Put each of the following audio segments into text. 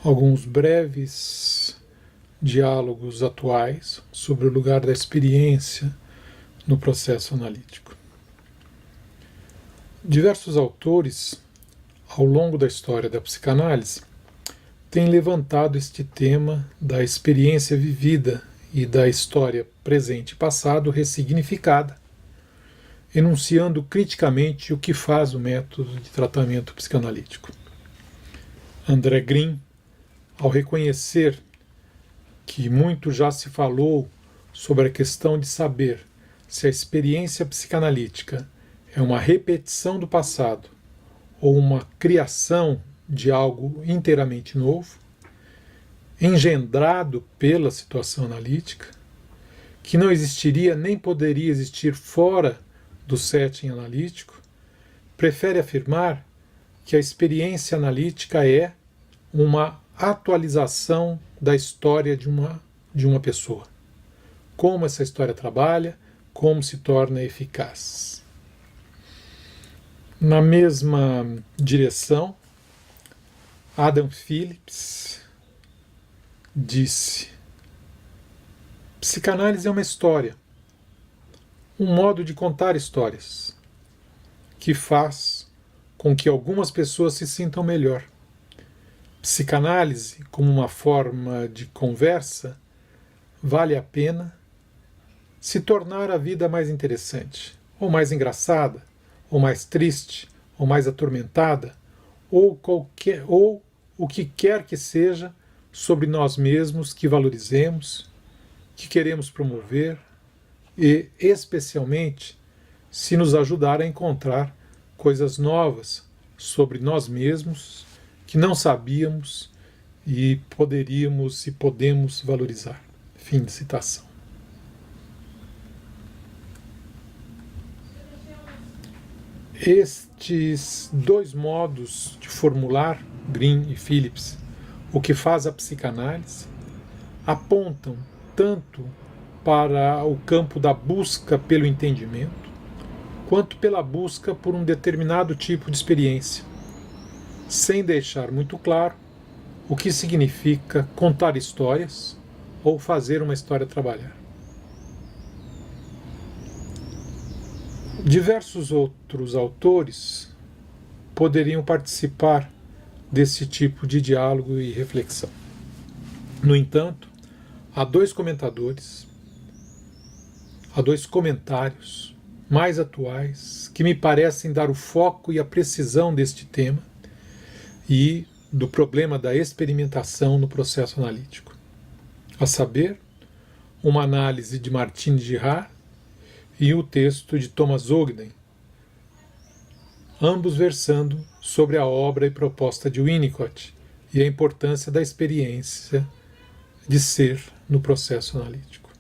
alguns breves diálogos atuais sobre o lugar da experiência no processo analítico. Diversos autores, ao longo da história da psicanálise, têm levantado este tema da experiência vivida e da história presente e passado ressignificada, enunciando criticamente o que faz o método de tratamento psicanalítico. André Green, ao reconhecer que muito já se falou sobre a questão de saber se a experiência psicanalítica é uma repetição do passado ou uma criação de algo inteiramente novo, engendrado pela situação analítica, que não existiria nem poderia existir fora do setting analítico, prefere afirmar que a experiência analítica é uma atualização da história de uma pessoa. Como essa história trabalha, como se torna eficaz. Na mesma direção, Adam Phillips disse: psicanálise é uma história, um modo de contar histórias, que faz com que algumas pessoas se sintam melhor. Psicanálise, como uma forma de conversa, vale a pena se tornar a vida mais interessante, ou mais engraçada, ou mais triste, ou mais atormentada, ou o que quer que seja sobre nós mesmos que valorizemos, que queremos promover e, especialmente, se nos ajudar a encontrar coisas novas sobre nós mesmos que não sabíamos e poderíamos e podemos valorizar. Fim de citação. Estes dois modos de formular, Green e Phillips, o que faz a psicanálise, apontam tanto para o campo da busca pelo entendimento, quanto pela busca por um determinado tipo de experiência, sem deixar muito claro o que significa contar histórias ou fazer uma história trabalhar. Diversos outros autores poderiam participar desse tipo de diálogo e reflexão. No entanto, há dois comentários mais atuais que me parecem dar o foco e a precisão deste tema e do problema da experimentação no processo analítico. A saber, uma análise de Martin de Girard e o texto de Thomas Ogden, ambos versando sobre a obra e proposta de Winnicott e a importância da experiência de ser no processo analítico.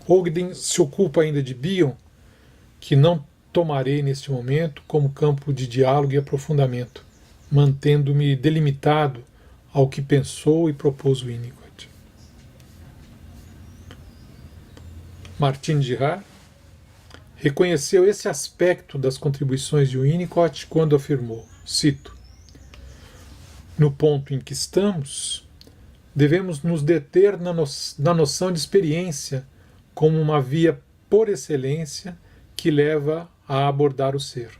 Ogden se ocupa ainda de Bion, que não tomarei neste momento como campo de diálogo e aprofundamento, mantendo-me delimitado ao que pensou e propôs Winnicott. Martin de Girard reconheceu esse aspecto das contribuições de Winnicott quando afirmou, cito: no ponto em que estamos, devemos nos deter na noção de experiência como uma via por excelência que leva a abordar o ser.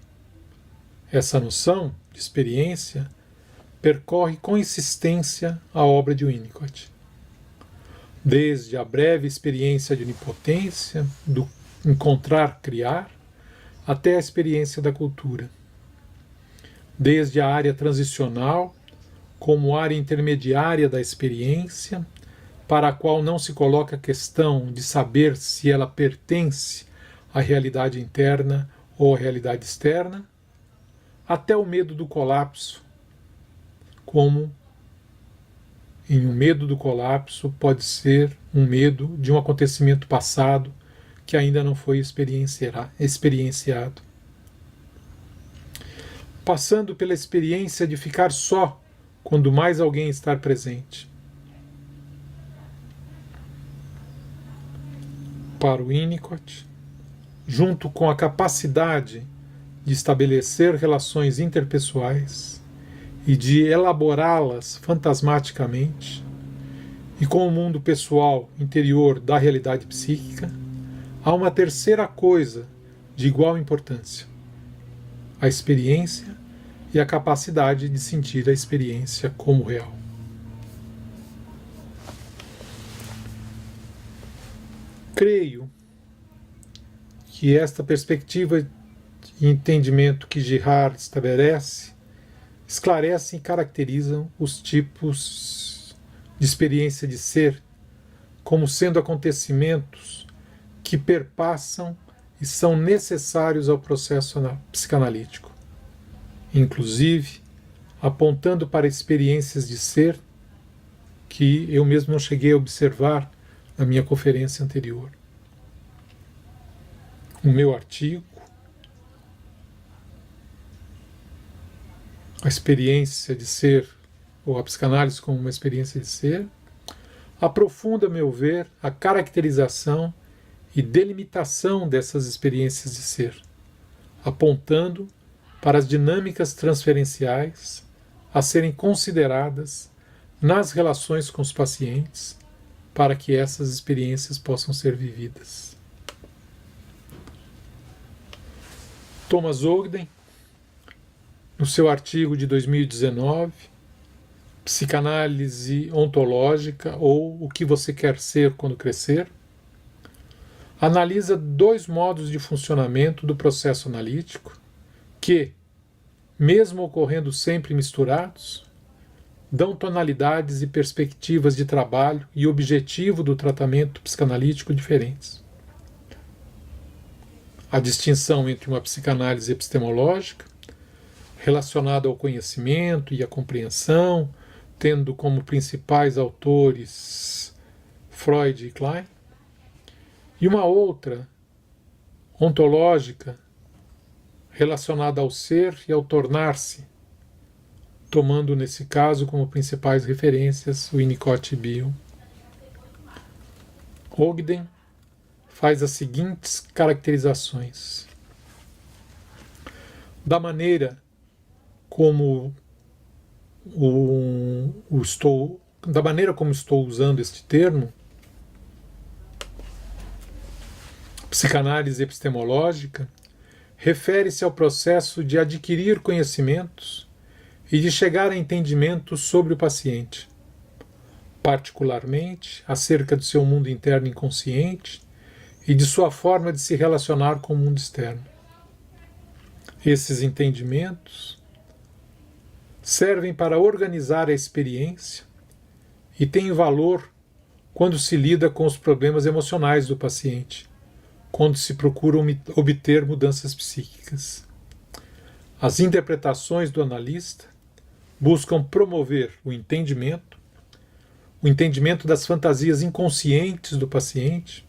Essa noção de experiência percorre com insistência a obra de Winnicott. Desde a breve experiência de onipotência, do encontrar-criar, até a experiência da cultura. Desde a área transicional, como área intermediária da experiência, para a qual não se coloca a questão de saber se ela pertence à realidade interna ou à realidade externa, até o medo do colapso, como em um medo do colapso pode ser um medo de um acontecimento passado que ainda não foi experienciado. Passando pela experiência de ficar só quando mais alguém está presente. Para o Winnicott, junto com a capacidade de estabelecer relações interpessoais e de elaborá-las fantasmaticamente, e com o mundo pessoal interior da realidade psíquica, há uma terceira coisa de igual importância: a experiência e a capacidade de sentir a experiência como real. Creio que esta perspectiva e entendimento que Girard estabelece esclarecem e caracterizam os tipos de experiência de ser como sendo acontecimentos que perpassam e são necessários ao processo psicanalítico, inclusive apontando para experiências de ser que eu mesmo não cheguei a observar na minha conferência anterior. O meu artigo, a experiência de ser, ou a psicanálise como uma experiência de ser, aprofunda, a meu ver, a caracterização e delimitação dessas experiências de ser, apontando para as dinâmicas transferenciais a serem consideradas nas relações com os pacientes para que essas experiências possam ser vividas. Thomas Ogden, no seu artigo de 2019, Psicanálise Ontológica ou O que você quer ser quando crescer, analisa dois modos de funcionamento do processo analítico que, mesmo ocorrendo sempre misturados, dão tonalidades e perspectivas de trabalho e objetivo do tratamento psicanalítico diferentes. A distinção entre uma psicanálise epistemológica, relacionada ao conhecimento e à compreensão, tendo como principais autores Freud e Klein, e uma outra, ontológica, relacionada ao ser e ao tornar-se, tomando nesse caso como principais referências Winnicott e Bion. Ogden faz as seguintes caracterizações. Da maneira como estou usando este termo, psicanálise epistemológica refere-se ao processo de adquirir conhecimentos e de chegar a entendimentos sobre o paciente, particularmente acerca do seu mundo interno inconsciente e de sua forma de se relacionar com o mundo externo. Esses entendimentos servem para organizar a experiência e têm valor quando se lida com os problemas emocionais do paciente, quando se procura obter mudanças psíquicas. As interpretações do analista buscam promover o entendimento das fantasias inconscientes do paciente,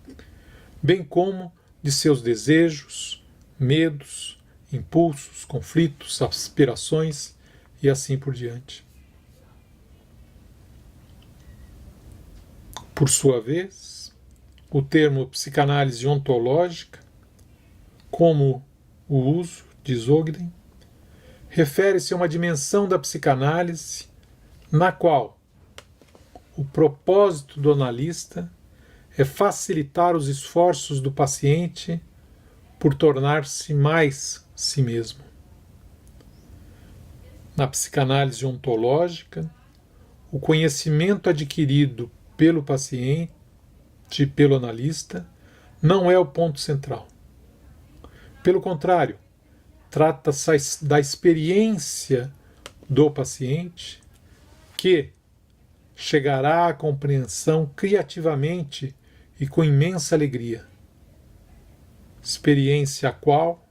bem como de seus desejos, medos, impulsos, conflitos, aspirações e assim por diante. Por sua vez, o termo psicanálise ontológica, como o uso, diz Ogden, refere-se a uma dimensão da psicanálise na qual o propósito do analista é facilitar os esforços do paciente por tornar-se mais si mesmo. Na psicanálise ontológica, o conhecimento adquirido pelo paciente e pelo analista não é o ponto central. Pelo contrário, trata-se da experiência do paciente que chegará à compreensão criativamente e com imensa alegria. Experiência a qual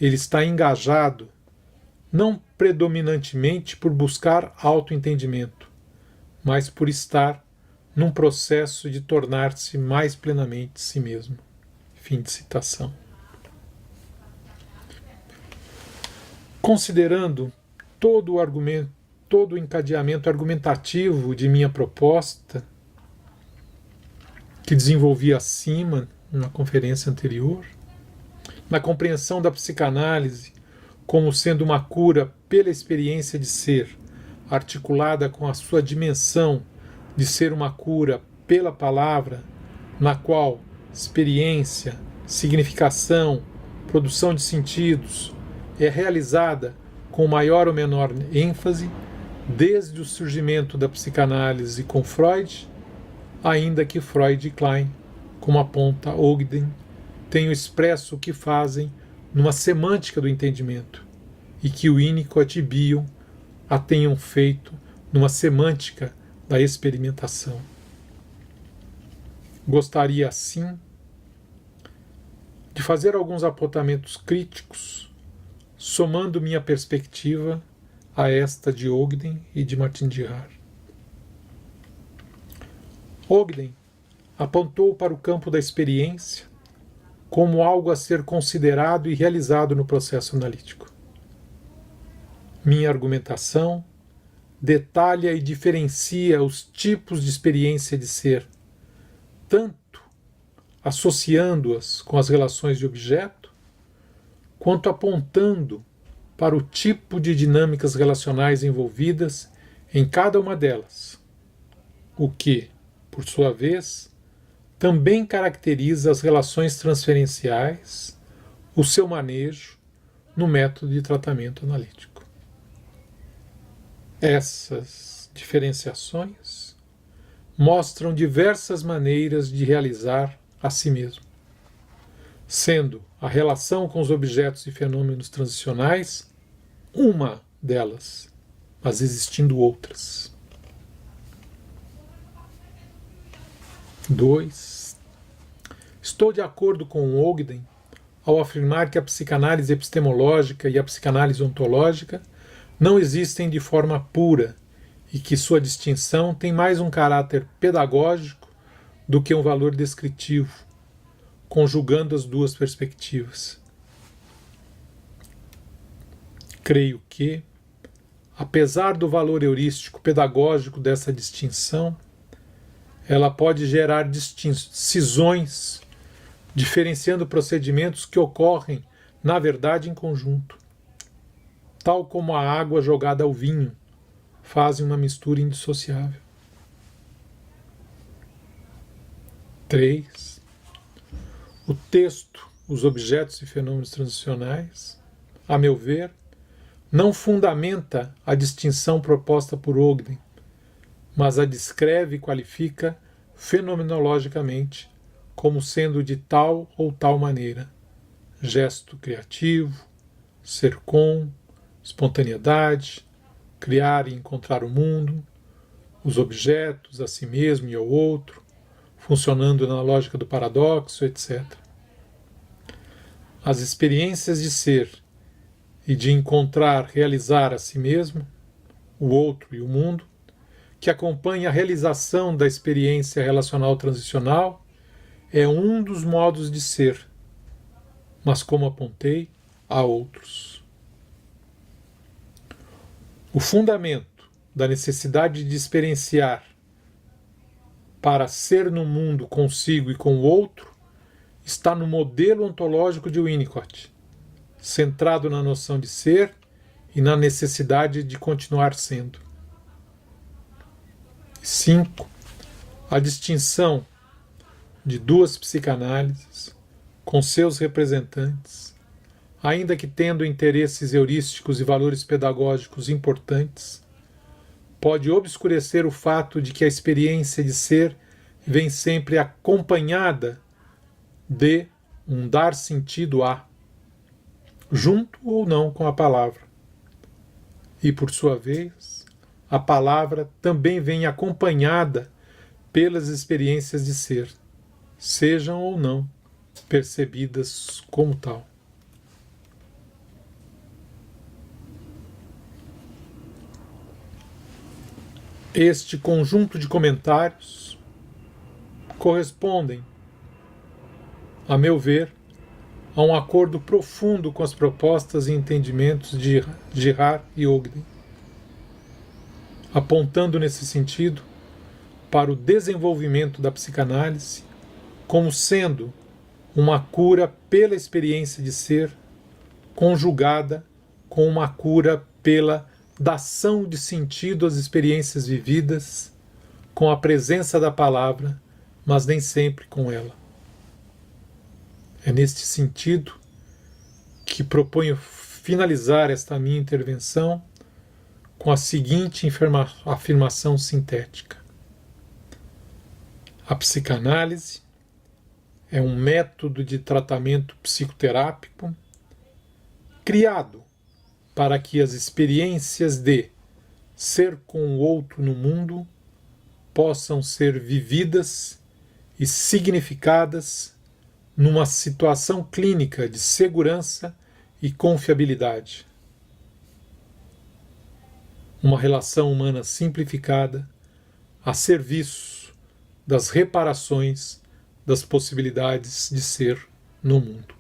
ele está engajado não predominantemente por buscar autoentendimento, mas por estar num processo de tornar-se mais plenamente si mesmo. Fim de citação. Considerando todo o encadeamento argumentativo de minha proposta, que desenvolvi acima na conferência anterior, na compreensão da psicanálise como sendo uma cura pela experiência de ser, articulada com a sua dimensão de ser uma cura pela palavra, na qual experiência, significação, produção de sentidos é realizada com maior ou menor ênfase, desde o surgimento da psicanálise com Freud, ainda que Freud e Klein, como aponta Ogden, tenham expresso o que fazem numa semântica do entendimento, e que Winnicott e Bion a tenham feito numa semântica da experimentação. Gostaria, assim, de fazer alguns apontamentos críticos, somando minha perspectiva a esta de Ogden e de Martin de Haar. Ogden apontou para o campo da experiência como algo a ser considerado e realizado no processo analítico. Minha argumentação detalha e diferencia os tipos de experiência de ser, tanto associando-as com as relações de objeto, quanto apontando para o tipo de dinâmicas relacionais envolvidas em cada uma delas, o que, por sua vez, também caracteriza as relações transferenciais, o seu manejo no método de tratamento analítico. Essas diferenciações mostram diversas maneiras de realizar a si mesmo, sendo a relação com os objetos e fenômenos transicionais uma delas, mas existindo outras. 2. Estou de acordo com Ogden ao afirmar que a psicanálise epistemológica e a psicanálise ontológica não existem de forma pura e que sua distinção tem mais um caráter pedagógico do que um valor descritivo, conjugando as duas perspectivas. Creio que, apesar do valor heurístico pedagógico dessa distinção, ela pode gerar cisões, diferenciando procedimentos que ocorrem, na verdade, em conjunto. Tal como a água jogada ao vinho fazem uma mistura indissociável. 3. O texto, os objetos e fenômenos transicionais, a meu ver, não fundamenta a distinção proposta por Ogden, mas a descreve e qualifica fenomenologicamente como sendo de tal ou tal maneira: gesto criativo, ser com, espontaneidade, criar e encontrar o mundo, os objetos, a si mesmo e ao outro, funcionando na lógica do paradoxo, etc. As experiências de ser e de encontrar, realizar a si mesmo, o outro e o mundo, que acompanha a realização da experiência relacional transicional, é um dos modos de ser, mas, como apontei, há outros. O fundamento da necessidade de experienciar para ser no mundo consigo e com o outro está no modelo ontológico de Winnicott, centrado na noção de ser e na necessidade de continuar sendo. 5. A distinção de duas psicanálises com seus representantes, ainda que tendo interesses heurísticos e valores pedagógicos importantes, pode obscurecer o fato de que a experiência de ser vem sempre acompanhada de um dar sentido a, junto ou não com a palavra. E, por sua vez, a palavra também vem acompanhada pelas experiências de ser, sejam ou não percebidas como tal. Este conjunto de comentários correspondem, a meu ver, a um acordo profundo com as propostas e entendimentos de Haar e Ogden, apontando nesse sentido para o desenvolvimento da psicanálise como sendo uma cura pela experiência de ser, conjugada com uma cura pela dação de sentido às experiências vividas, com a presença da palavra, mas nem sempre com ela. É neste sentido que proponho finalizar esta minha intervenção com a seguinte afirmação sintética. A psicanálise é um método de tratamento psicoterápico criado para que as experiências de ser com o outro no mundo possam ser vividas e significadas numa situação clínica de segurança e confiabilidade. Uma relação humana simplificada a serviço das reparações das possibilidades de ser no mundo.